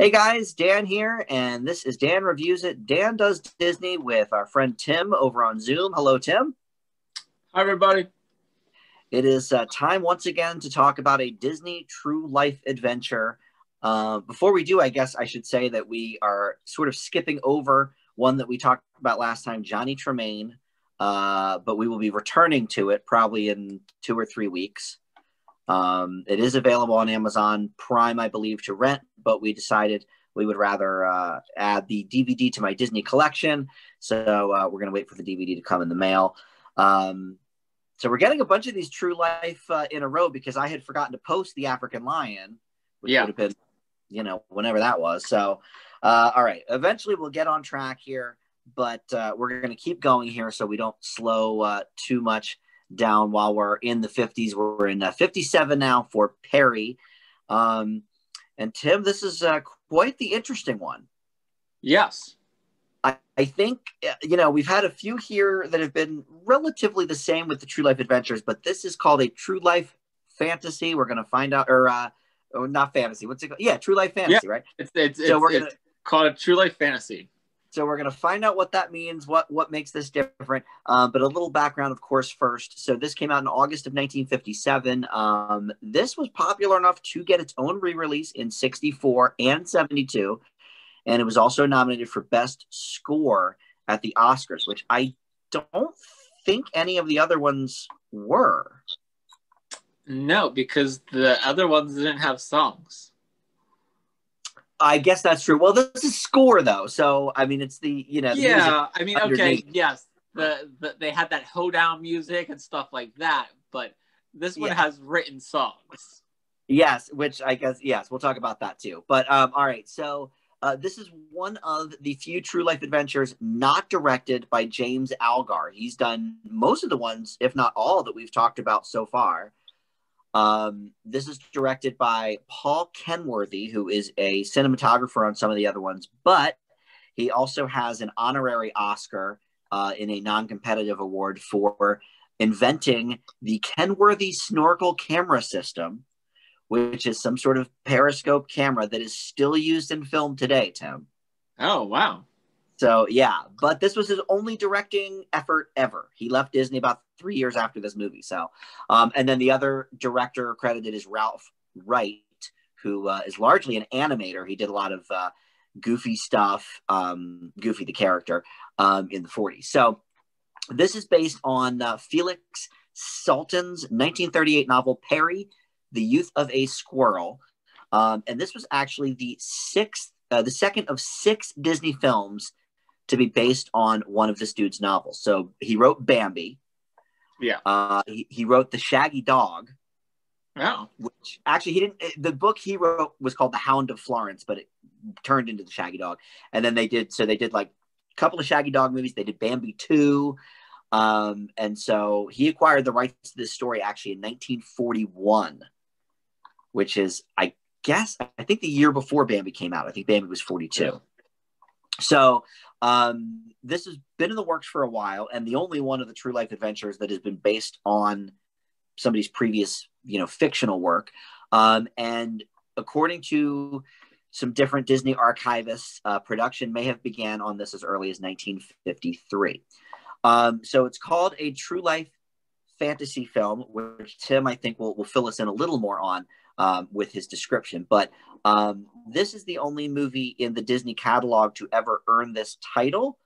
Hey guys, Dan here, and this is Dan Reviews It. Dan Does Disney with our friend Tim over on Zoom. Hello, Tim. Hi, everybody. It is time once again to talk about a Disney true life adventure. Before we do, I guess I should say that we are sort of skipping over one that we talked about last time, Johnny Tremaine, but we will be returning to it probably in 2 or 3 weeks. It is available on Amazon Prime, I believe, to rent, but we decided we would rather add the DVD to my Disney collection. So we're going to wait for the DVD to come in the mail. So we're getting a bunch of these true life in a row because I had forgotten to post The African Lion, which would have been, whenever that was. So, all right, eventually we'll get on track here, but we're going to keep going here so we don't slow too much down while we're in the 50s. We're in 57 now for Perri. And Tim, this is quite the interesting one. Yes. I think, we've had a few here that have been relatively the same with the true life adventures, but this is called a true life fantasy. We're going to find out, or not fantasy. What's it called? Yeah, true life fantasy, right? It's called a true life fantasy. So we're going to find out what that means, what makes this different. But a little background, of course, first. So this came out in August of 1957. This was popular enough to get its own re-release in 64 and 72. And it was also nominated for Best Score at the Oscars, which I don't think any of the other ones were. No, because the other ones didn't have songs. I guess that's true. Well, this is score, though. So, I mean, it's the, Yeah, I mean, underneath. Okay, yes. They had that hoedown music and stuff like that, but this one has written songs. Yes, which I guess, yes, we'll talk about that too. But, all right, so this is one of the few true life adventures not directed by James Algar. He's done most of the ones, if not all, that we've talked about so far. This is directed by Paul Kenworthy, who is a cinematographer on some of the other ones, but he also has an honorary Oscar in a non-competitive award for inventing the Kenworthy snorkel camera system, which is some sort of periscope camera that is still used in film today, Tim. Oh, wow. So, yeah, but this was his only directing effort ever. He left Disney about 3 years after this movie. So, and then the other director credited is Ralph Wright, who is largely an animator. He did a lot of Goofy stuff, Goofy the character, in the 40s. So, this is based on Felix Salten's 1938 novel, Perri, The Youth of a Squirrel. And this was actually the second of 6 Disney films to be based on one of this dude's novels. So he wrote Bambi. Yeah. He wrote The Shaggy Dog. Oh. Which actually he didn't. The book he wrote was called The Hound of Florence, but it turned into The Shaggy Dog. And then they did like a couple of Shaggy Dog movies. They did Bambi 2. And so he acquired the rights to this story actually in 1941, which is, I think the year before Bambi came out. I think Bambi was 42. Yeah. So this has been in the works for a while, and the only one of the true life adventures that has been based on somebody's previous, fictional work. And according to some different Disney archivists, production may have began on this as early as 1953. So it's called a true life fantasy film, which Tim, I think, will fill us in a little more on with his description. But this is the only movie in the Disney catalog to ever earn this title.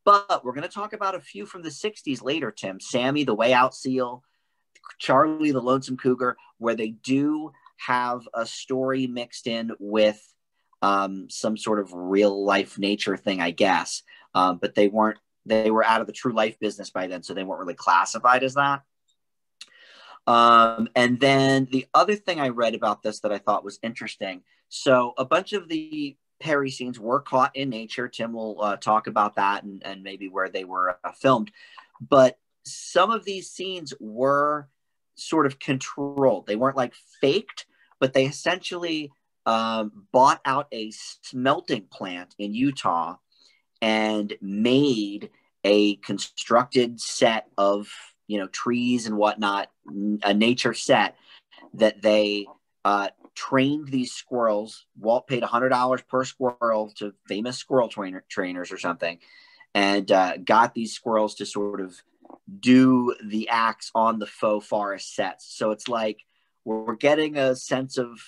But we're going to talk about a few from the 60s later, Tim. Sammy, the Way Out Seal, Charlie, the Lonesome Cougar, where they do have a story mixed in with some sort of real life nature thing, I guess. But they were out of the true life business by then, so they weren't really classified as that. And then the other thing I read about this that I thought was interesting. So a bunch of the Perri scenes were caught in nature. Tim will talk about that and maybe where they were filmed. But some of these scenes were sort of controlled. They weren't like faked, but they essentially bought out a smelting plant in Utah and made a constructed set of trees and whatnot, a nature set that they trained these squirrels. Walt paid $100 per squirrel to famous squirrel trainers or something, and got these squirrels to sort of do the acts on the faux forest sets. So it's like we're getting a sense of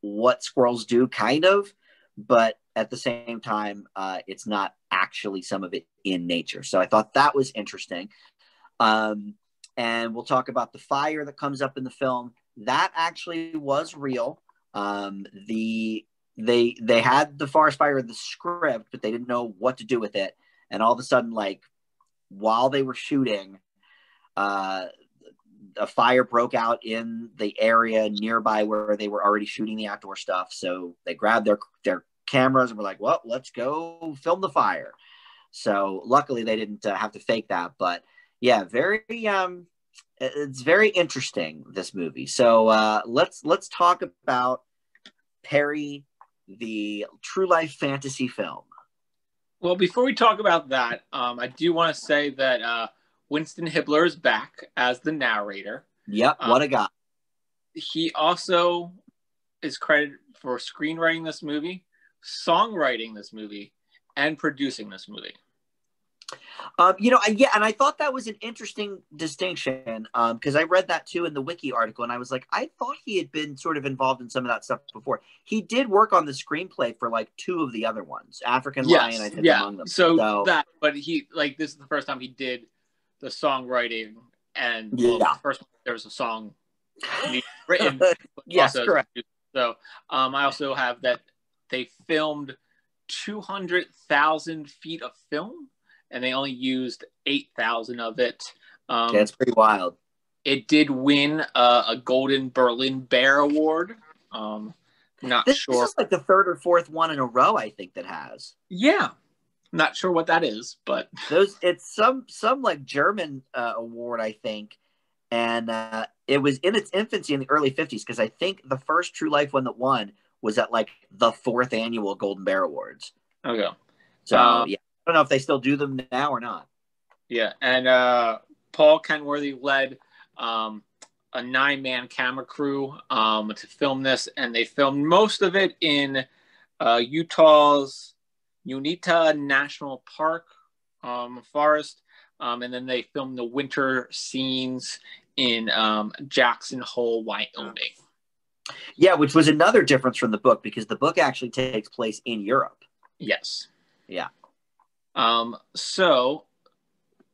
what squirrels do, kind of, but at the same time, it's not actually some of it in nature. So I thought that was interesting. And we'll talk about the fire that comes up in the film. That actually was real. They had the forest fire in the script, but they didn't know what to do with it. And all of a sudden, like while they were shooting, a fire broke out in the area nearby where they were already shooting the outdoor stuff. So they grabbed their cameras and were like, well, let's go film the fire. So luckily they didn't have to fake that. But yeah, it's very interesting, this movie. So let's talk about Perri, the true life fantasy film. Well, before we talk about that, I do want to say that Winston Hibbler is back as the narrator. Yep, what a guy. He also is credited for screenwriting this movie, songwriting this movie, and producing this movie. And I thought that was an interesting distinction because I read that too in the wiki article, and I was like, I thought he had been sort of involved in some of that stuff before. He did work on the screenplay for like two of the other ones, African Lion, I think, among them. But he this is the first time he did the songwriting, and first there was a song written. Yes, correct. So I also have that they filmed 200,000 feet of film, and they only used 8,000 of it. That's pretty wild. It did win a Golden Berlin Bear Award. This is like the third or fourth one in a row, I think, that has. Yeah. Not sure what that is, but it's some like German award, I think. And it was in its infancy in the early 50s, because I think the first True Life one that won was at like the 4th annual Golden Bear Awards. Okay. So yeah, I don't know if they still do them now or not. Yeah, and Paul Kenworthy led a 9-man camera crew to film this, and they filmed most of it in Utah's Unita National Park forest, and then they filmed the winter scenes in Jackson Hole, Wyoming. Yeah, which was another difference from the book, because the book actually takes place in Europe. Yes. Yeah. So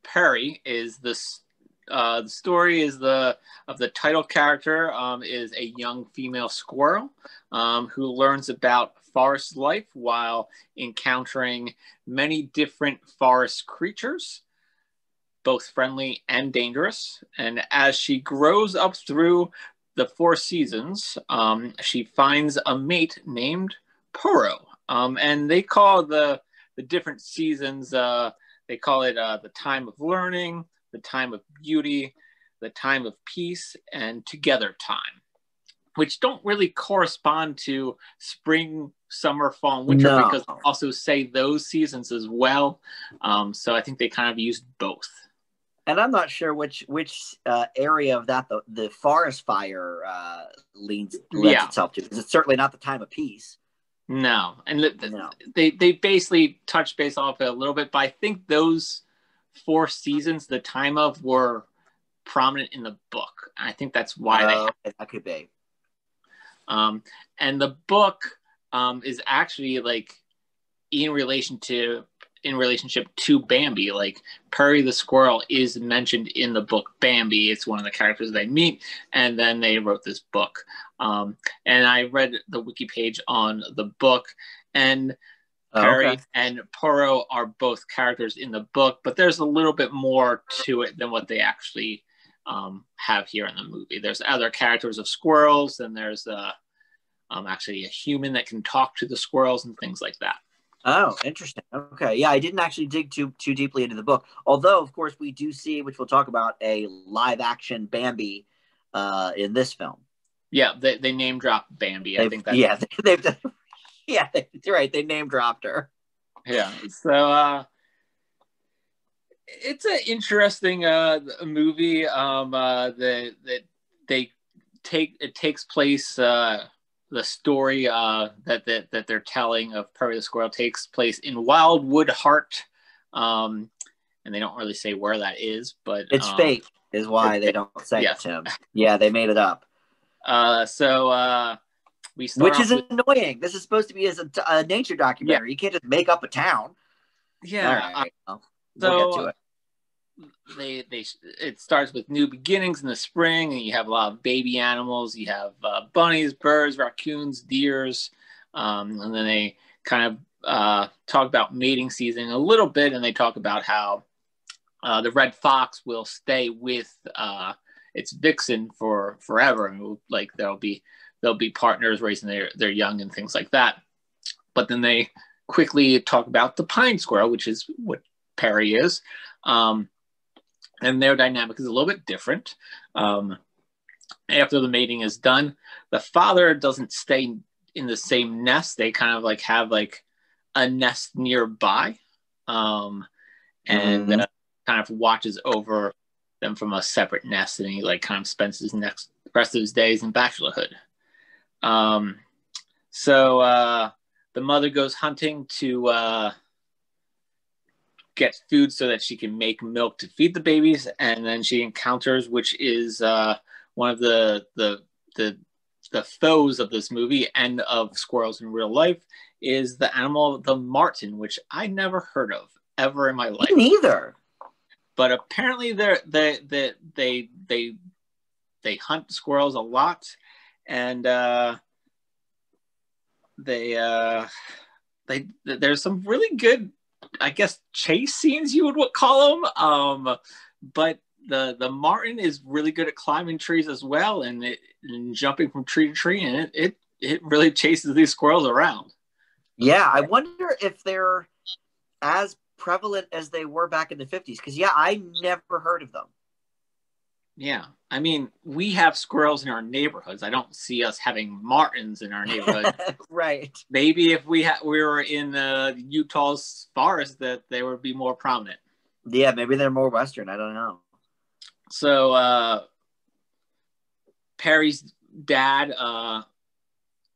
Perri is this. The story is of the title character is a young female squirrel who learns about forest life while encountering many different forest creatures, both friendly and dangerous. And as she grows up through the 4 seasons, she finds a mate named Poro. And they call the different seasons, they call it the time of learning, the time of beauty, the time of peace, and together time, which don't really correspond to spring, summer, fall, and winter, because they also say those seasons as well. So I think they kind of used both. And I'm not sure which area of that the forest fire lends itself to, because it's certainly not the time of peace. No, and they basically touch base off it a little bit, but I think those 4 seasons, the time of, were prominent in the book. I think that's why that could be. And the book is actually like in relationship to Bambi. Like Perri the squirrel is mentioned in the book Bambi. It's one of the characters they meet, and then they wrote this book. And I read the wiki page on the book, and Perri and Poro are both characters in the book, but there's a little bit more to it than what they actually have here in the movie. There's other characters of squirrels, and there's actually a human that can talk to the squirrels and things like that. Oh, interesting. Okay. Yeah, I didn't actually dig too deeply into the book. Although, of course, we do see, which we'll talk about, a live action Bambi in this film. Yeah, they name drop Bambi. I think that's... Yeah, they've done... Yeah, you're right. They name dropped her. Yeah. So it's an interesting movie that they takes place. The story that they're telling of Perry the Squirrel takes place in Wildwood Heart, and they don't really say where that is, but it's fake, is why they don't say it, Tim. Yeah, they made it up. So we start, which is annoying. This is supposed to be as a nature documentary. You can't just make up a town. Yeah. All right. We'll get to it. It starts with new beginnings in the spring, and you have a lot of baby animals. You have bunnies, birds, raccoons, deers, and then they kind of talk about mating season a little bit, and they talk about how the red fox will stay with its vixen for forever, and like they'll be partners raising their young and things like that. But then they quickly talk about the pine squirrel, which is what Perri is. And their dynamic is a little bit different. After the mating is done, the father doesn't stay in the same nest. They kind of like have like a nest nearby, and kind of watches over them from a separate nest, and he like kind of spends his rest of his days in bachelorhood. So the mother goes hunting to get food so that she can make milk to feed the babies, and then she encounters, which is one of the foes of this movie and of squirrels in real life, is the animal the marten, which I never heard of ever in my life. Me neither. But apparently they hunt squirrels a lot, and there's some really good, I guess, chase scenes you would call them. But the marten is really good at climbing trees as well, and jumping from tree to tree, and it really chases these squirrels around. Yeah, I wonder if they're as prevalent as they were back in the 50s, because I never heard of them. Yeah, I mean, we have squirrels in our neighborhoods. I don't see us having martens in our neighborhood. Right. Maybe if we were in Utah's forest, that they would be more prominent. Yeah, maybe they're more Western. I don't know. So Perry's dad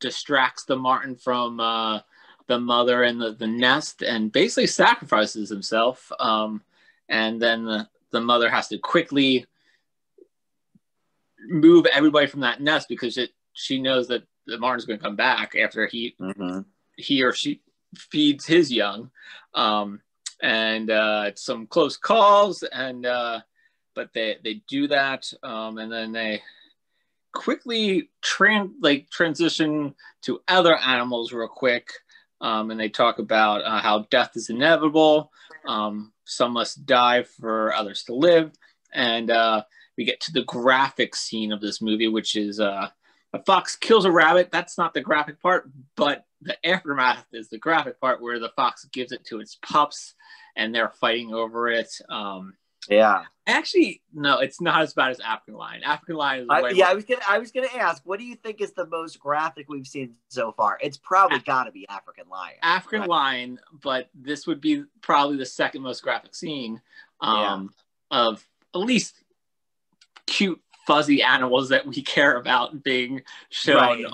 distracts the marten from the mother and the nest, and basically sacrifices himself. And then the mother has to quickly move everybody from that nest, because she knows that the marten's going to come back after he or she feeds his young. And it's some close calls, and but they do that, and then they quickly transition to other animals real quick, and they talk about how death is inevitable. Some must die for others to live, and we get to the graphic scene of this movie, which is a fox kills a rabbit. That's not the graphic part, but the aftermath is the graphic part, where the fox gives it to its pups, and they're fighting over it. Yeah. Actually, no, it's not as bad as African Lion. African Lion is way I was gonna ask, what do you think is the most graphic we've seen so far? It's probably got to be African Lion. African Lion, but this would be probably the second most graphic scene of at least cute, fuzzy animals that we care about being shown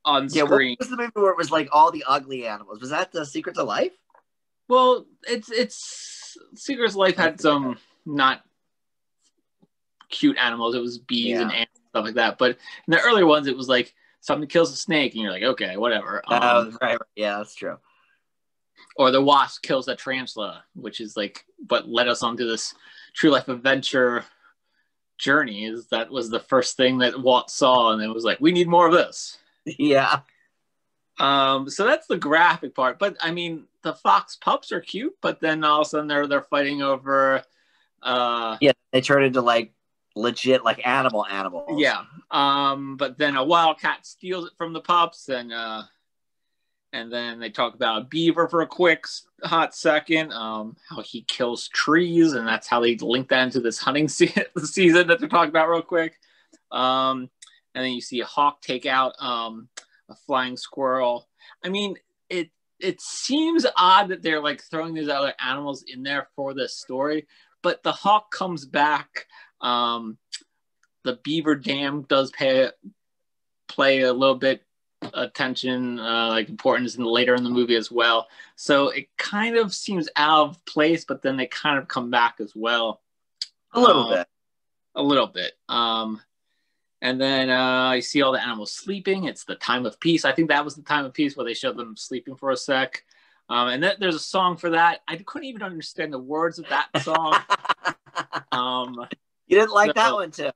on screen. What was the movie where it was like all the ugly animals? Was that The Secrets of Life? Well, it's Secrets of Life had some not cute animals. It was bees and ants and stuff like that. But in the earlier ones, it was like something kills a snake, and you're like, okay, whatever. Right. Yeah, that's true. Or the wasp kills a tarantula, which is like, but led us onto this true life adventure journey. Is that was the first thing that Walt saw, and it was like, we need more of this. Yeah. So that's the graphic part. But I mean, the fox pups are cute, but then all of a sudden they're fighting over. They turn into like legit like animals. Yeah. But then a wildcat steals it from the pups, and then they talk about a beaver for a quick hot second. How he kills trees, and that's how they link that into this hunting season that they're talking about real quick. And then you see a hawk take out a flying squirrel. I mean, it seems odd that they're like throwing these other animals in there for this story, but the hawk comes back the beaver dam does play a little bit attention, like importance later in the movie as well. So it kind of seems out of place, but then they kind of come back as well. A little bit. A little bit. And then you see all the animals sleeping. It's the time of peace. I think that was the time of peace where they showed them sleeping for a sec. And there's a song for that. I couldn't even understand the words of that song. You didn't like that one, too?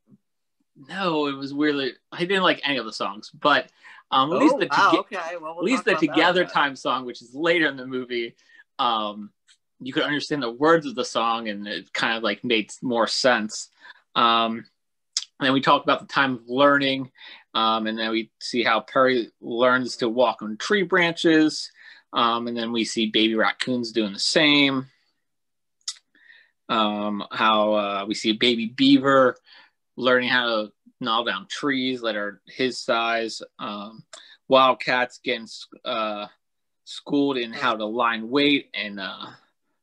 No, it was weirdly. I didn't like any of the songs, but at least the Together Time song, which is later in the movie, you could understand the words of the song, and it kind of like made more sense. And we talk about the time of learning, and then we see how Perri learns to walk on tree branches, and then we see baby raccoons doing the same. How we see baby beaver learning how to gnaw down trees that are his size. Wildcats getting schooled in how to line weight and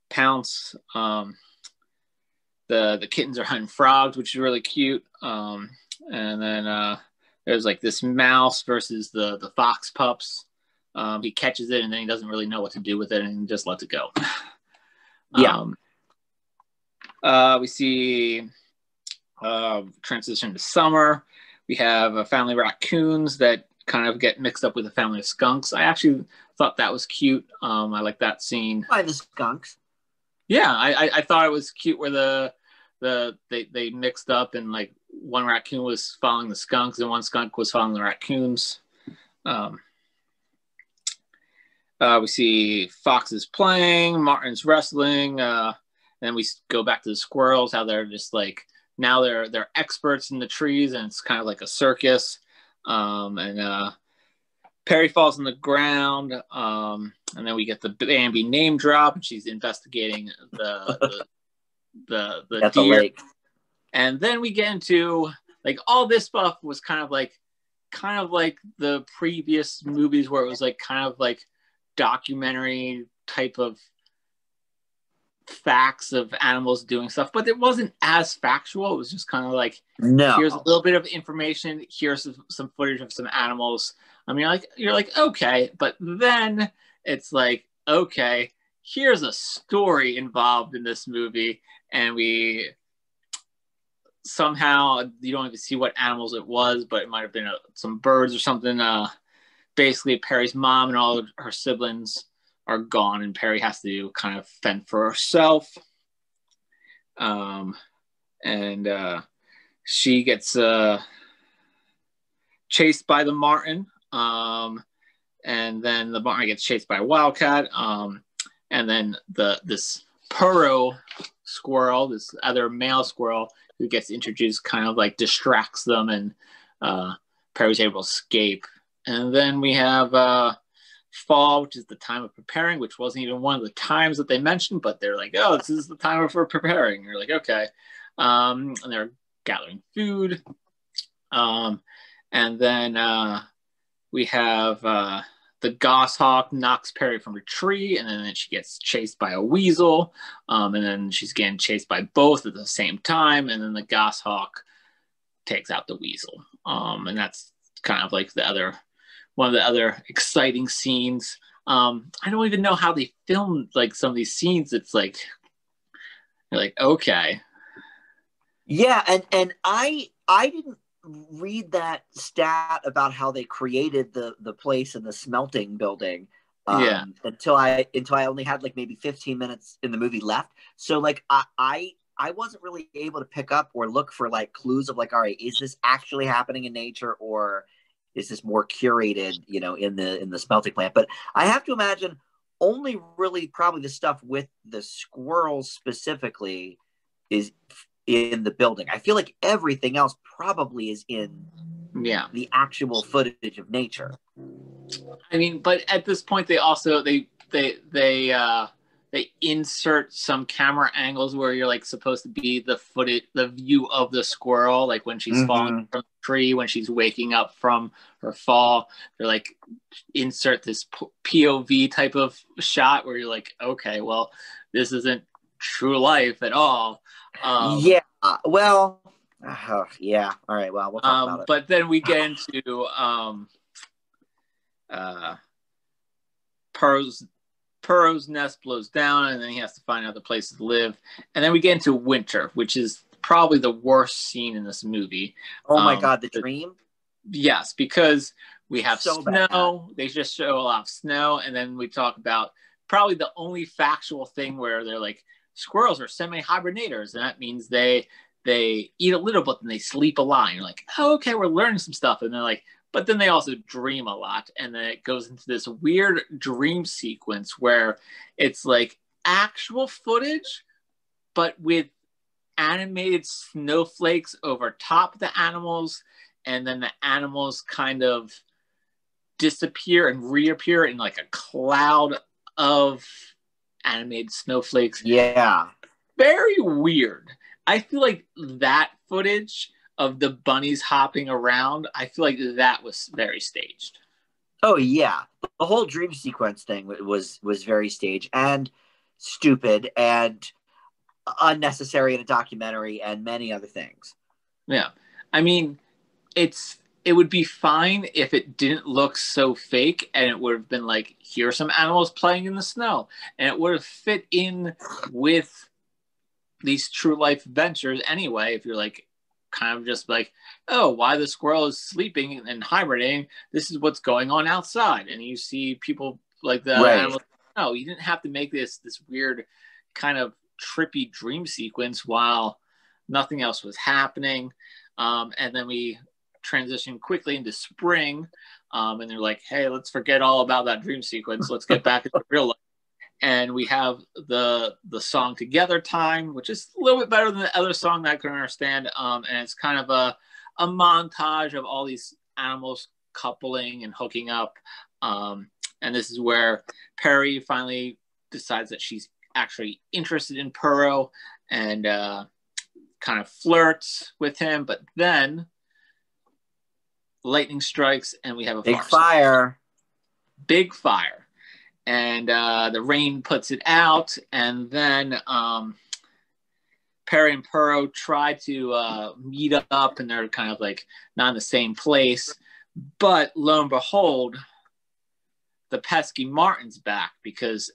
pounce. The kittens are hunting frogs, which is really cute. And then there's like this mouse versus the fox pups. He catches it and then he doesn't really know what to do with it and just lets it go. Yeah. We see transition to summer. We have a family of raccoons that kind of get mixed up with a family of skunks. I actually thought that was cute. I like that scene. By the skunks. Yeah, I thought it was cute where they mixed up and like one raccoon was following the skunks and one skunk was following the raccoons. We see foxes playing, martins wrestling. Then we go back to the squirrels, how they're just like, now they're experts in the trees and it's kind of like a circus. And Perri falls on the ground. And then we get the Bambi name drop and she's investigating the deer. Lake. And then we get into like all this stuff was kind of like the previous movies where it was like kind of like documentary type of facts of animals doing stuff, but it wasn't as factual. It was just kind of like, here's a little bit of information, here's some footage of some animals. I mean, you're like, okay, but then it's like, okay, here's a story involved in this movie, and we somehow, you don't even see what animals it was, but it might have been some birds or something. Basically, Perri's mom and all of her siblings are gone, and Perri has to kind of fend for herself. And she gets chased by the marten, and then the marten gets chased by a wildcat, and then this Perro squirrel, this other male squirrel who gets introduced, kind of like distracts them, and Perri's able to escape. And then we have fall, which is the time of preparing, which wasn't even one of the times that they mentioned, but they're like, oh, this is the time for preparing. You're like, okay. And they're gathering food. And then we have the goshawk knocks Perri from a tree, and then she gets chased by a weasel. And then she's getting chased by both at the same time. And then the goshawk takes out the weasel. And that's kind of like one of the other exciting scenes. I don't even know how they filmed like some of these scenes. It's like, you're like, okay. Yeah, and I didn't read that stat about how they created the place in the smelting building until I only had like maybe 15 minutes in the movie left. So like I wasn't really able to pick up or look for like clues of like, all right, is this actually happening in nature, or is this more curated, in the smelting plant? But I have to imagine only really probably the stuff with the squirrels specifically is in the building. I feel like everything else probably is in the actual footage of nature. I mean, but at this point they also they insert some camera angles where you're like supposed to be the view of the squirrel, like when she's falling from the tree, when she's waking up from her fall. They're like insert this POV type of shot where you're like, okay, well, this isn't true life at all. Yeah, well, Yeah. All right. Well, we'll talk about it. But then we get into Pearl's nest blows down, and then he has to find other places to live. And then we get into winter, which is probably the worst scene in this movie. Oh my God, the dream? Yes, because we have So snow. bad. They just show a lot of snow, and then we talk about probably the only factual thing where they're like, squirrels are semi-hibernators, and that means they eat a little, but then they sleep a lot. And you're like, oh, okay, we're learning some stuff. And they're like, but then they also dream a lot. And then it goes into this weird dream sequence where it's like actual footage, but with animated snowflakes over top of the animals. And then the animals kind of disappear and reappear in like a cloud of animated snowflakes. Yeah. Very weird. I feel like that footage of the bunnies hopping around, I feel like that was very staged. Oh yeah, the whole dream sequence thing was very staged and stupid and unnecessary in a documentary and many other things. Yeah, I mean, it would be fine if it didn't look so fake, and it would have been like, here are some animals playing in the snow, and it would have fit in with these true life adventures anyway. If you're like kind of just like, oh, why the squirrel is sleeping and hibernating, this is what's going on outside, and you see people like the animals. No, you didn't have to make this weird kind of trippy dream sequence while nothing else was happening. And then we transition quickly into spring, and they're like, hey, let's forget all about that dream sequence, let's get back into real life. And we have the song Together Time, which is a little bit better than the other song that I couldn't understand. And it's kind of a montage of all these animals coupling and hooking up. And this is where Perri finally decides that she's actually interested in Perro and kind of flirts with him. But then lightning strikes and we have a big fire. Big fire. And the rain puts it out, and then Perri and Perro try to meet up, and they're kind of like not in the same place. But lo and behold, the pesky Martin's back, because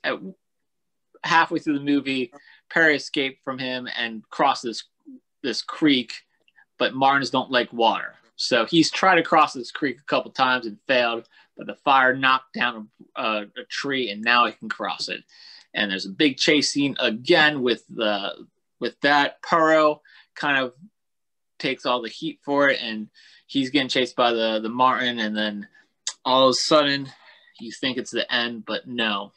halfway through the movie, Perri escaped from him and crossed this creek, but Martins don't like water. So he's tried to cross this creek a couple times and failed, but the fire knocked down a tree, and now he can cross it. And there's a big chase scene again with that. Perro kind of takes all the heat for it, and he's getting chased by the Martin, and then all of a sudden you think it's the end, but no.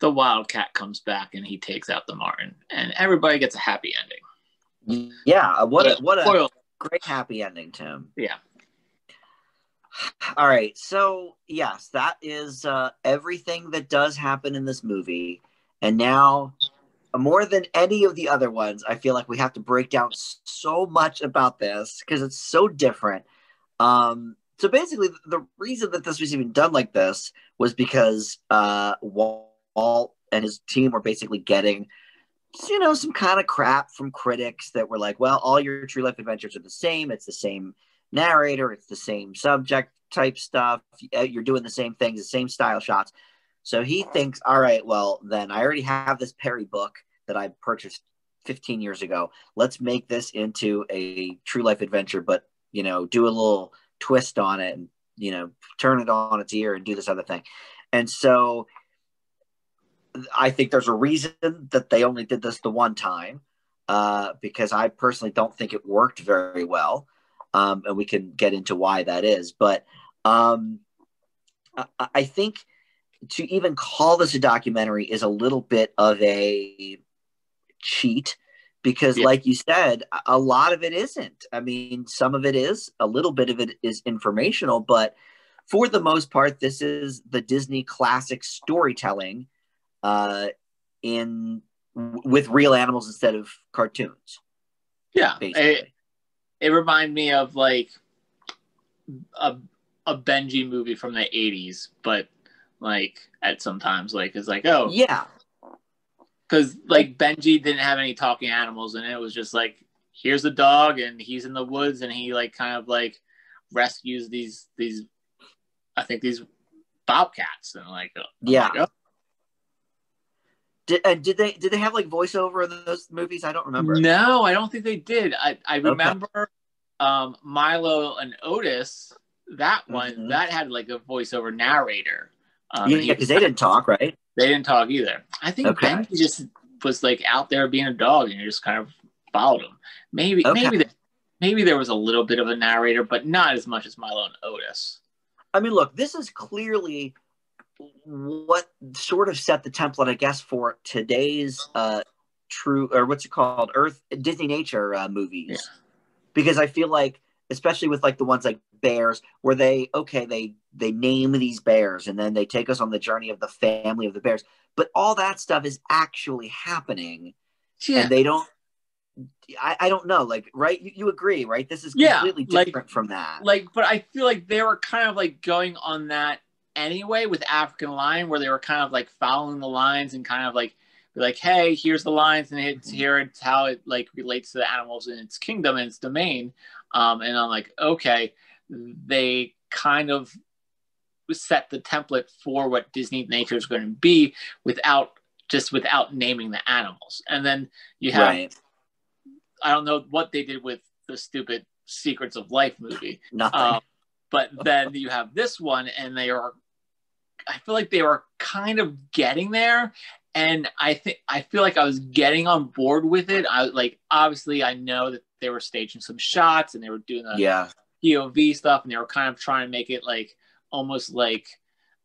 The Wildcat comes back and he takes out the Martin, and everybody gets a happy ending. Yeah, what a great happy ending, Tim. Yeah. All right, so yes, that is everything that does happen in this movie. And now, more than any of the other ones, I feel like we have to break down so much about this because it's so different. So basically, the reason that this was even done like this was because Walt and his team were basically getting, some kind of crap from critics that were like, well, all your true life adventures are the same. It's the same narrator. It's the same subject type stuff. You're doing the same things, the same style shots. So he thinks, all right, well, then I already have this Perri book that I purchased 15 years ago. Let's make this into a true life adventure, but, do a little twist on it and, turn it on its ear and do this other thing. And so I think there's a reason that they only did this the one time, because I personally don't think it worked very well. And we can get into why that is. But I think to even call this a documentary is a little bit of a cheat because, like you said, a lot of it isn't. I mean, some of it is, a little bit of it is informational, but for the most part, this is the Disney classic storytelling with real animals instead of cartoons. Yeah, basically. It reminded me of like a Benji movie from the 80s, but like at sometimes like it's like, oh yeah, because like Benji didn't have any talking animals, and it was just like here's a dog and he's in the woods and he like kind of like rescues these I think these bobcats and like yeah. Like, Did they have like voiceover in those movies? I don't remember. No, I don't think they did. I remember okay. Milo and Otis. That one that had like a voiceover narrator. Yeah, because they didn't talk, right? They didn't talk either. I think Ben just was like out there being a dog, and you just kind of followed him. Maybe there was a little bit of a narrator, but not as much as Milo and Otis. I mean, look, this is clearly what sort of set the template, I guess, for today's true, or what's it called, Disney Nature movies. Yeah. Because I feel like, especially with like the ones like Bears, where they name these bears and then they take us on the journey of the family of the bears, but all that stuff is actually happening. Yeah. And they don't. I don't know, like, right? You agree, right? This is completely different from that. Like, but I feel like they were kind of like going on that anyway with African Lion, where they were kind of like following the lines and kind of like, hey, here's the lines, and it's how it like relates to the animals in its kingdom and its domain. And I'm like, okay, they kind of set the template for what Disney Nature is going to be without naming the animals. And then you have, right. I don't know what they did with the stupid Secrets of Life movie. Nothing. But then you have this one, and I feel like they were kind of getting there. And I feel like I was getting on board with it. Obviously I know that they were staging some shots and they were doing the POV stuff, and they were kind of trying to make it like almost like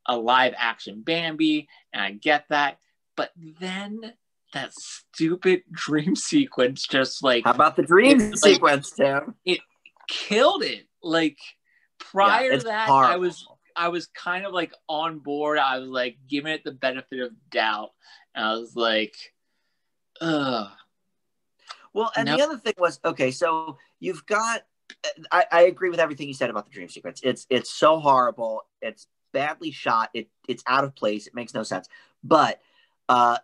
a live action Bambi. And I get that. But then that stupid dream sequence just like... How about the dream sequence, Tim? It killed it. Like, prior to that, horrible. I was kind of like on board. I was like giving it the benefit of doubt. And I was like, ugh. Well, and the other thing was, okay, so you've got... I agree with everything you said about the dream sequence. It's so horrible. It's badly shot. It's out of place. It makes no sense. But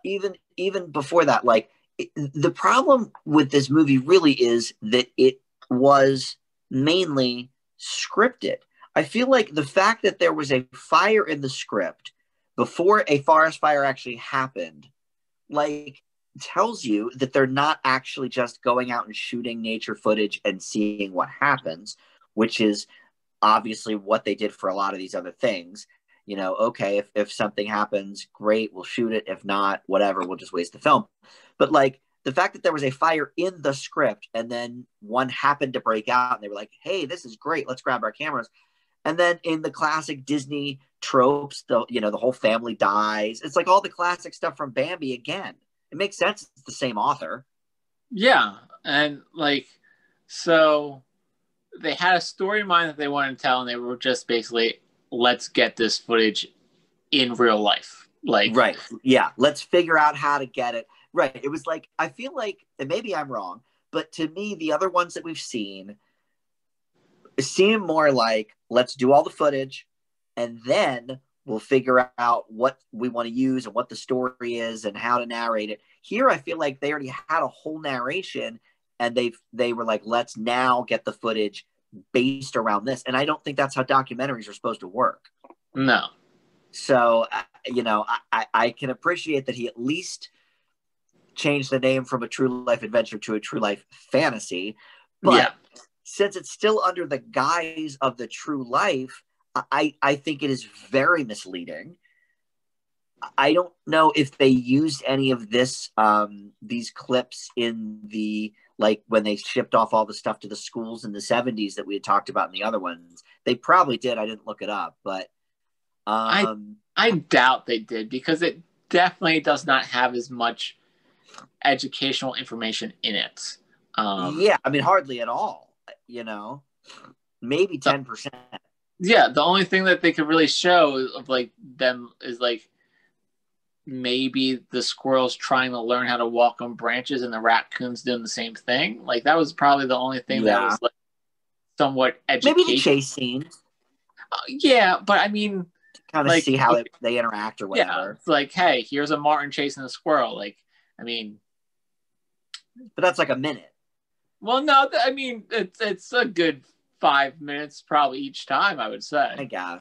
even before that, like, the problem with this movie really is that it was mainly scripted. I feel like the fact that there was a fire in the script before a forest fire actually happened, like, tells you that they're not actually just going out and shooting nature footage and seeing what happens, which is obviously what they did for a lot of these other things. You know, okay, if something happens, great, we'll shoot it. If not, whatever, we'll just waste the film. But like, the fact that there was a fire in the script and then one happened to break out and they were like, hey, this is great, let's grab our cameras. And then in the classic Disney tropes, the whole family dies. It's like all the classic stuff from Bambi again. It makes sense. It's the same author. Yeah. And like, so they had a story in mind that they wanted to tell, and they were just basically, let's get this footage in real life. Like, right. Yeah. Let's figure out how to get it. Right. It was like, I feel like, and maybe I'm wrong, but to me, the other ones that we've seen seem more like, let's do all the footage and then we'll figure out what we want to use and what the story is and how to narrate it. Here, I feel like they already had a whole narration and they were like, let's now get the footage based around this. And I don't think that's how documentaries are supposed to work. No. So, I can appreciate that he at least changed the name from a true life adventure to a true life fantasy. But since it's still under the guise of the true life, I think it is very misleading. I don't know if they used any of this, these clips in the, like, when they shipped off all the stuff to the schools in the 70s that we had talked about in the other ones. They probably did. I didn't look it up, but I doubt they did, because it definitely does not have as much educational information in it. Yeah, I mean, hardly at all, maybe 10%. Yeah, the only thing that they could really show of like them is like maybe the squirrels trying to learn how to walk on branches and the raccoons doing the same thing. Like, that was probably the only thing that was like somewhat educational. Maybe the chase scenes. Yeah, but I mean, kind of like, see how they interact or whatever. Yeah, it's like, hey, here's a marten chasing a squirrel. Like, I mean, but that's like a minute. Well, no, I mean it's a good 5 minutes probably each time. I would My say God,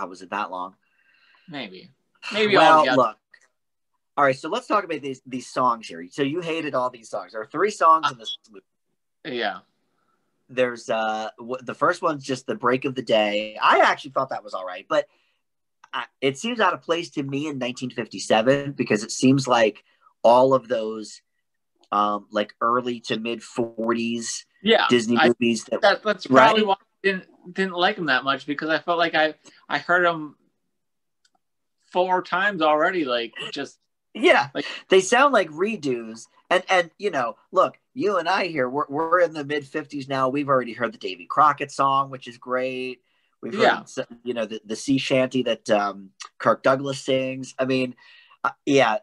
was it that long? maybe all Well, together. look. All right, so let's talk about these songs here. So you hated all these songs. There are 3 songs in this movie. Yeah. There's the first one's just the break of the day. I actually thought that was all right, but it seems out of place to me in 1957 because it seems like all of those like early to mid 40s Disney movies that's probably why I didn't like them that much, because I felt like I heard them 4 times already, like just like they sound like redos. And you know, look, you and I here, we're in the mid 50s now. We've already heard the Davy Crockett song, which is great. We've heard, you know, the sea shanty that Kirk Douglas sings. I mean, I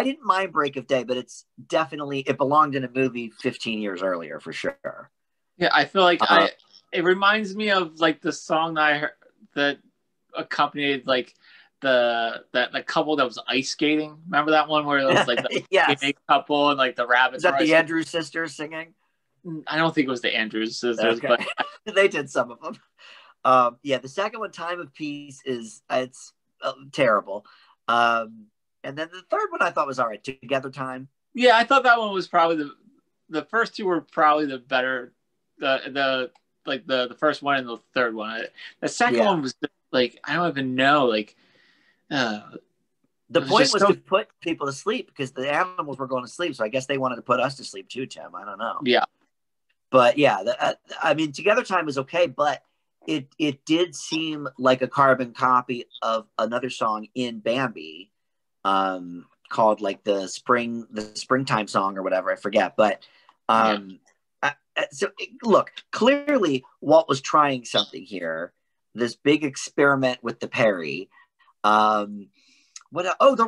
didn't mind Break of Day, but it's definitely, it belonged in a movie 15 years earlier for sure. Yeah, I feel like it reminds me of like the song that I heard that accompanied like the couple that was ice skating. Remember that one where it was like the big couple and like the rabbits? Is that the Andrews sisters singing? I don't think it was the Andrews sisters, but they did some of them. The second one, Time of Peace, it's terrible. And then the third one I thought was all right, Together Time. Yeah, I thought that one was probably the first 2 were probably the better. The first one and the third one. The second one was like, I don't even know, like the point was to put people to sleep because the animals were going to sleep. So I guess they wanted to put us to sleep too, Tim. I don't know. Yeah. But yeah, I mean, Together Time was okay, but it did seem like a carbon copy of another song in Bambi, called like the springtime song or whatever. I forget. But so look, clearly Walt was trying something here. This big experiment with the Perri. The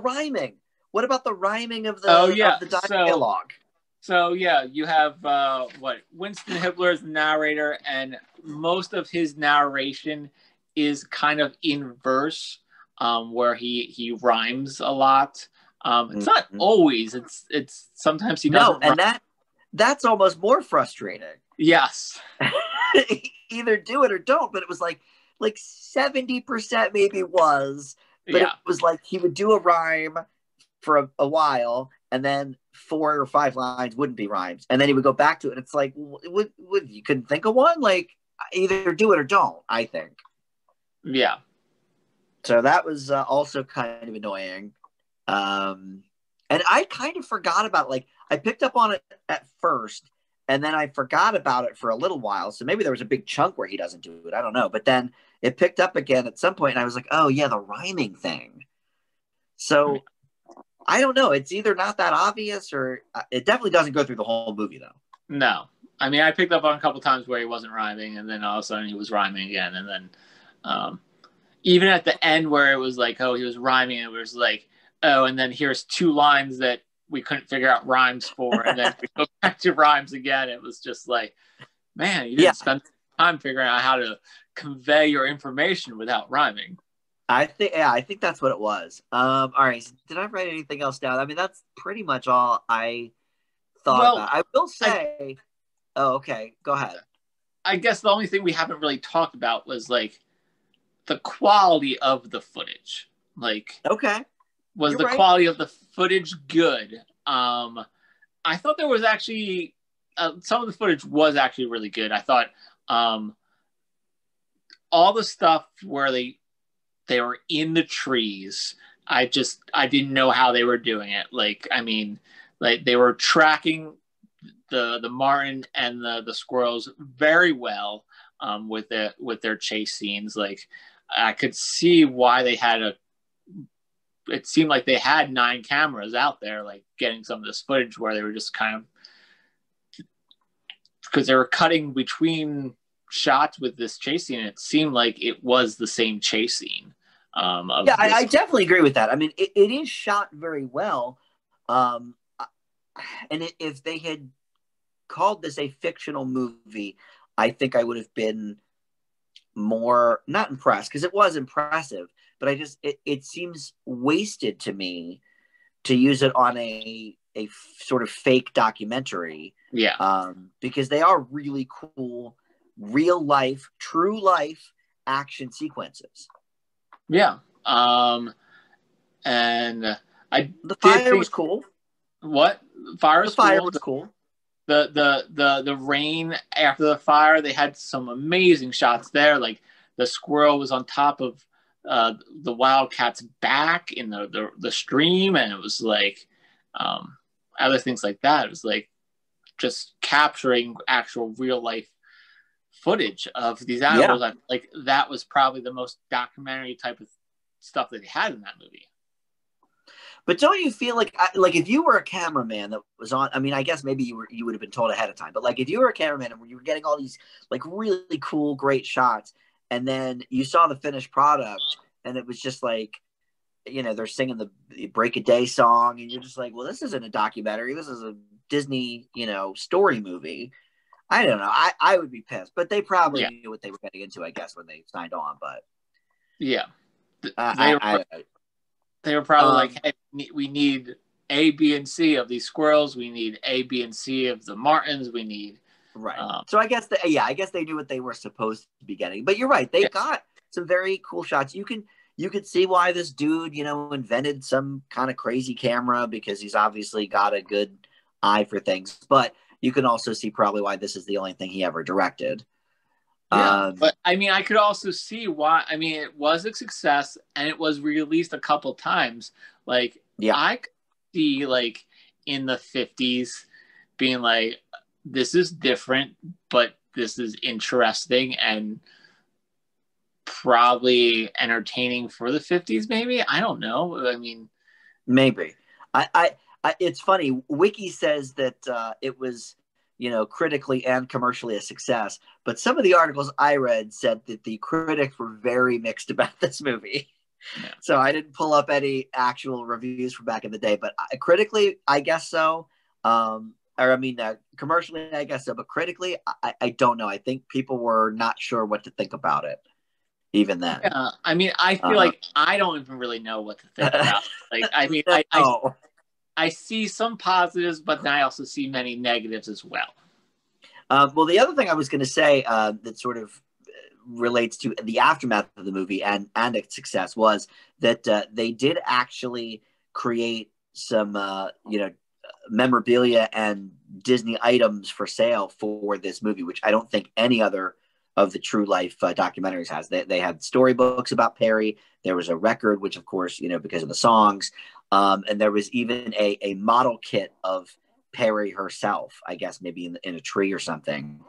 rhyming. What about the rhyming of the dialogue? So you have Winston Hibbler is the narrator, and most of his narration is kind of in verse, where he rhymes a lot. It's not always. It's sometimes he doesn't. No, and that's almost more frustrating. Yes. Either do it or don't. But it was like 70% maybe was. But it was like he would do a rhyme for a while, and then 4 or 5 lines wouldn't be rhymes, and then he would go back to it. And it's like, you couldn't think of one? Like, either do it or don't, I think. Yeah. So that was also kind of annoying. And I kind of forgot about it. Like, I picked up on it at first, and then I forgot about it for a little while. So maybe there was a big chunk where he doesn't do it. I don't know. But then it picked up again at some point, and I was like, oh, yeah, the rhyming thing. So I don't know. It's either not that obvious, or it definitely doesn't go through the whole movie, though. No. I mean, I picked up on a couple times where he wasn't rhyming, and then all of a sudden he was rhyming again. And then even at the end where it was like, oh, he was rhyming, it was like, oh, and then here's 2 lines that we couldn't figure out rhymes for, and then we go back to rhymes again. It was just like, man, you didn't spend time figuring out how to convey your information without rhyming. I think that's what it was. All right. So did I write anything else down? I mean, that's pretty much all I thought about. I will say, okay, go ahead. I guess the only thing we haven't really talked about was like the quality of the footage. Like, okay, was the quality of the footage good? I thought there was actually some of the footage was actually really good. I thought all the stuff where they were in the trees, I didn't know how they were doing it. Like, I mean, like they were tracking the marten and the squirrels very well with their chase scenes. Like, I could see why they had it seemed like they had 9 cameras out there, like getting some of this footage where they were just kind of, because they were cutting between shots with this chase scene. It seemed like it was the same chase scene. I definitely agree with that. I mean, it is shot very well. And if they had called this a fictional movie, I think I would have been more, not impressed, because it was impressive, but it seems wasted to me to use it on a sort of fake documentary. Yeah. Because they are really cool, real life, true life action sequences. Yeah. And I The did fire think was cool. what fire The was fire cool. was cool. The rain after the fire, they had some amazing shots there. Like the squirrel was on top of the wildcat's back in the stream, and it was like other things like that. It was like just capturing actual real life footage of these animals. Yeah. Like that was probably the most documentary type of stuff that they had in that movie. But don't you feel like if you were a cameraman that was on? I mean, I guess maybe you would have been told ahead of time. But like if you were a cameraman and you were getting all these like really cool, great shots, and then you saw the finished product, and it was just like, they're singing the Break a Day song, and you're just like, well, this isn't a documentary. This is a Disney, story movie. I don't know. I would be pissed, but they probably knew what they were getting into, I guess, when they signed on. But yeah, they were probably like, hey, we need A, B, and C of these squirrels. We need A, B, and C of the martins. We need right. So I guess I guess they knew what they were supposed to be getting. But you're right. They got some very cool shots. You could see why this dude, invented some kind of crazy camera, because he's obviously got a good eye for things. But you can also see probably why this is the only thing he ever directed. Yeah, but I mean, I could also see why. I mean, it was a success, and it was released a couple times. Like, I could see, like, in the 50s being like, this is different, but this is interesting and probably entertaining for the 50s, maybe. I don't know. I mean, maybe. It's funny. Wiki says that it was, critically and commercially a success. But some of the articles I read said that the critics were very mixed about this movie. Yeah. So I didn't pull up any actual reviews from back in the day. But critically, I guess so. Commercially, I guess so. But critically, I don't know. I think people were not sure what to think about it, even then. Yeah, I mean, I feel like I don't even really know what to think about it. Like, I mean, I see some positives, but then I also see many negatives as well. Well, the other thing I was going to say that sort of relates to the aftermath of the movie and its success was that they did actually create some, memorabilia and Disney items for sale for this movie, which I don't think any other of the true life documentaries has. They had storybooks about Perri. There was a record, which of course, because of the songs. And there was even a model kit of Perri herself, I guess, maybe in a tree or something.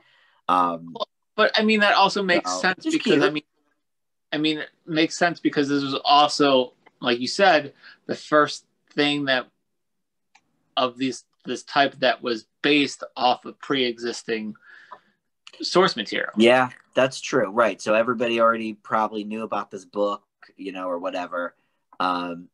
But I mean, that also makes sense because cute. I mean, it makes sense because this was also, like you said, the first thing that of this type that was based off of pre-existing source material. Yeah, that's true. Right. So everybody already probably knew about this book, or whatever.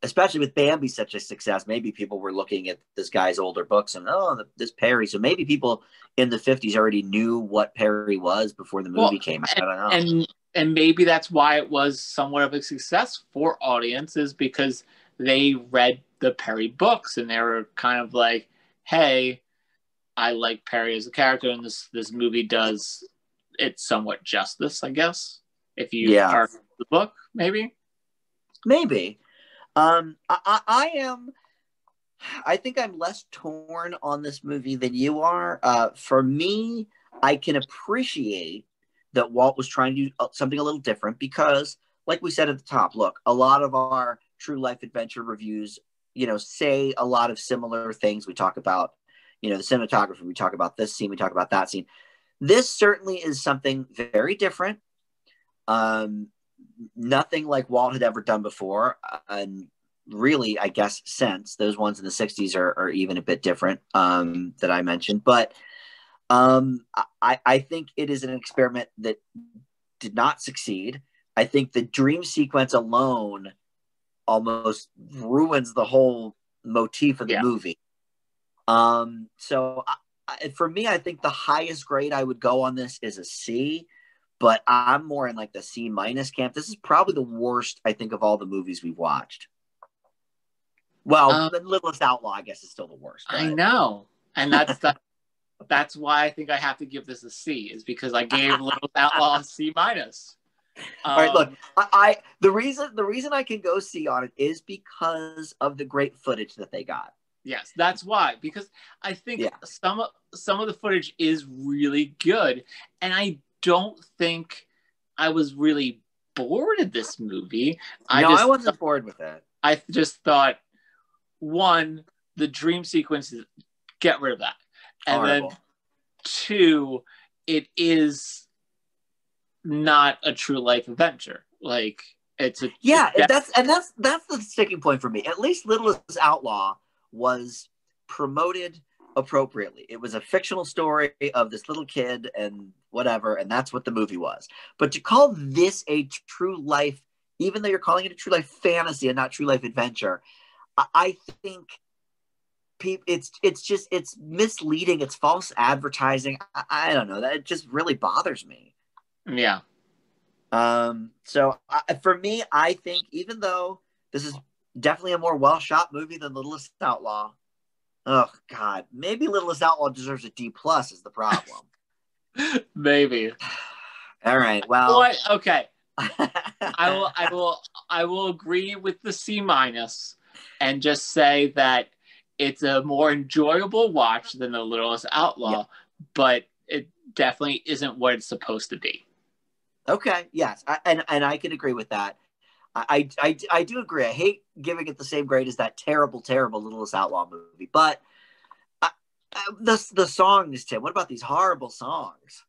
Especially with Bambi such a success, maybe people were looking at this guy's older books and this Perri. So maybe people in the 50s already knew what Perri was before the movie came out. I don't know. And maybe that's why it was somewhat of a success for audiences, because they read the Perri books and they were kind of like, hey, I like Perri as a character, and this movie does it somewhat justice, I guess. If you are the book, maybe. I think I'm less torn on this movie than you are. For me, I can appreciate that Walt was trying to do something a little different because, like we said at the top, look, a lot of our true life adventure reviews, say a lot of similar things. We talk about, the cinematography, we talk about this scene, we talk about that scene. This certainly is something very different. Nothing like Walt had ever done before. And really, I guess, since those ones in the 60s are even a bit different that I mentioned. But I think it is an experiment that did not succeed. I think the dream sequence alone almost ruins the whole motif of the movie. So for me, I think the highest grade I would go on this is a C, but I'm more in like the C- camp. This is probably the worst, I think, of all the movies we've watched. Well, The Littlest Outlaw, I guess, is still the worst. But... I know. And that's That's why I think I have to give this a C, is because I gave Little Outlaw a C minus. All right, look, the reason I can go C on it is because of the great footage that they got. Yes, that's why. Because I think some of the footage is really good, and I don't think I was really bored of this movie. I wasn't bored with it. I just thought, one, the dream sequences, get rid of that, and Horrible. then two, it is not a true life adventure. Like, it's a that's the sticking point for me. At least Littlest Outlaw was promoted appropriately. It was a fictional story of this little kid and whatever, and that's what the movie was. But to call this a true life, even though you're calling it a true life fantasy and not true life adventure, I think it's misleading. It's false advertising. I don't know. That just really bothers me. Yeah. So for me, I think even though this is definitely a more well-shot movie than Littlest Outlaw, oh God, maybe Littlest Outlaw deserves a D+ is the problem. Maybe. All right. Well, okay. I will agree with the C- and just say that it's a more enjoyable watch than The Littlest Outlaw, but it definitely isn't what it's supposed to be. Okay. Yes, and I can agree with that. I do agree. I hate giving it the same grade as that terrible Littlest Outlaw movie, but the songs, Tim. What about these horrible songs?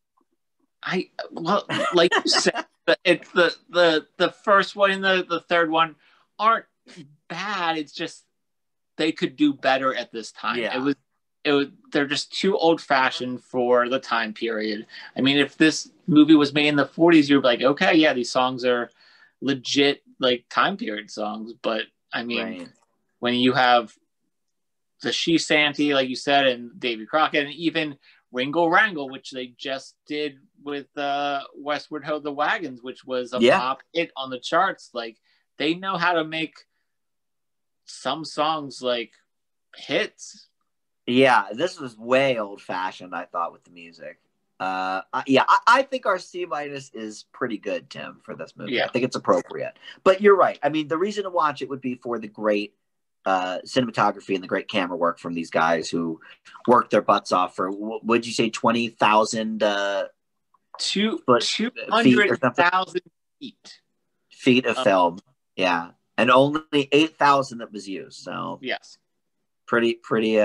Like you said, it's the first one and the third one aren't bad. It's just they could do better at this time. Yeah. They're just too old fashioned for the time period. I mean, if this movie was made in the 40s, you'd be like, okay, yeah, these songs are legit like time period songs. But I mean, when you have the She Shanty, like you said, and Davy Crockett, and even Ringle Wrangle, which they just did with Westward Ho the Wagons, which was a pop hit on the charts. Like, they know how to make some songs like hits. Yeah, this was way old fashioned, I thought, with the music. I think our C- is pretty good, Tim, for this movie. I think it's appropriate. But you're right. I mean, the reason to watch it would be for the great cinematography and the great camera work from these guys who worked their butts off for, would you say, 20,000 200,000 feet of film. Yeah. And only 8,000 that was used. So yes. Pretty crazy.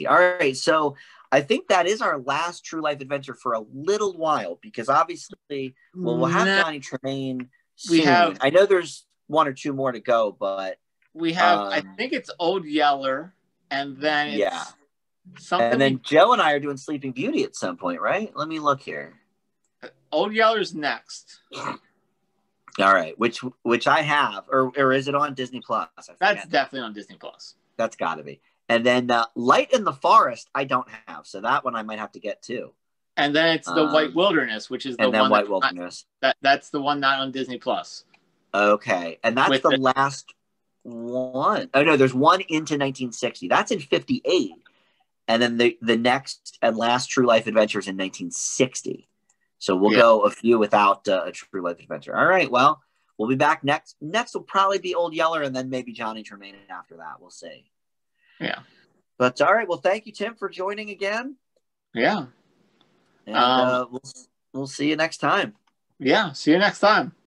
All right. So I think that is our last true life adventure for a little while, because obviously, we'll have Johnny Tremain soon. I know there's one or two more to go, but we have, I think it's Old Yeller, and then it's something. And then Joe and I are doing Sleeping Beauty at some point, right? Let me look here. Old Yeller's next. All right, which I have, or is it on Disney Plus? That's definitely on Disney Plus. That's got to be. And then Light in the Forest, I don't have, so that one I might have to get too. And then it's the White Wilderness, which is the one White Wilderness. That's the one not on Disney Plus. Okay, and that's with the last one. Oh no, there's one into 1960. That's in 58, and then the next and last True Life Adventure is in 1960. So we'll go a few without a True Life Adventure. All right, well, we'll be back next. Next will probably be Old Yeller, and then maybe Johnny Tremain after that. We'll see. Yeah. But all right, well, thank you, Tim, for joining again. Yeah. And we'll see you next time. Yeah, see you next time.